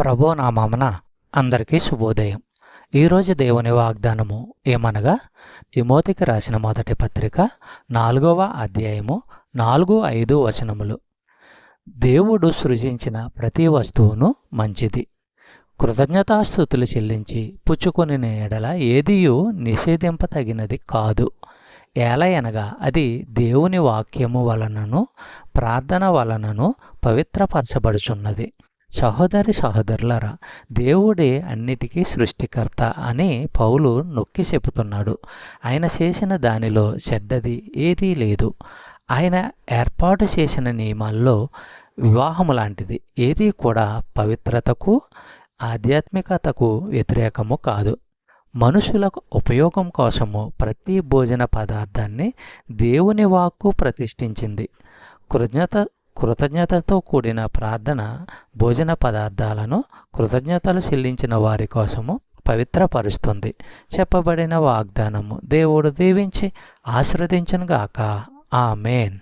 ప్రభు నామమున అందరికీ శుభోదయం. ఈరోజు దేవుని వాగ్దానము ఏమనగా, తిమోతికి రాసిన మొదటి పత్రిక 4వ అధ్యాయము 4-5 వచనములు. దేవుడు సృజించిన ప్రతి వస్తువును మంచిది. కృతజ్ఞతాస్తుతులు చెల్లించి పుచ్చుకొనిన ఎడల ఏదియూ నిషేధింపతగినది కాదు. ఏలయనగా అది దేవుని వాక్యము వలనను ప్రార్థన వలనను పవిత్రపరచబడుచున్నది. సహోదరి సహోదరులారా, దేవుడే అన్నిటికీ సృష్టికర్త అని పౌలు నొక్కి చెబుతున్నాడు. ఆయన చేసిన దానిలో చెడ్డది ఏదీ లేదు. ఆయన ఏర్పాటు చేసిన నియమాల్లో వివాహము లాంటిది ఏదీ కూడా పవిత్రతకు ఆధ్యాత్మికతకు వ్యతిరేకము కాదు. మనుషులకు ఉపయోగం కోసము ప్రతి భోజన పదార్థాన్ని దేవుని వాక్కు ప్రతిష్ఠించింది. కృతజ్ఞతతో కూడిన ప్రార్థన భోజన పదార్థాలను కృతజ్ఞతలు చెల్లించిన వారి కోసము పవిత్రపరుస్తుంది. చెప్పబడిన వాగ్దానము దేవుడు దీవించి ఆశీర్వదించునుగాక. ఆమేన్.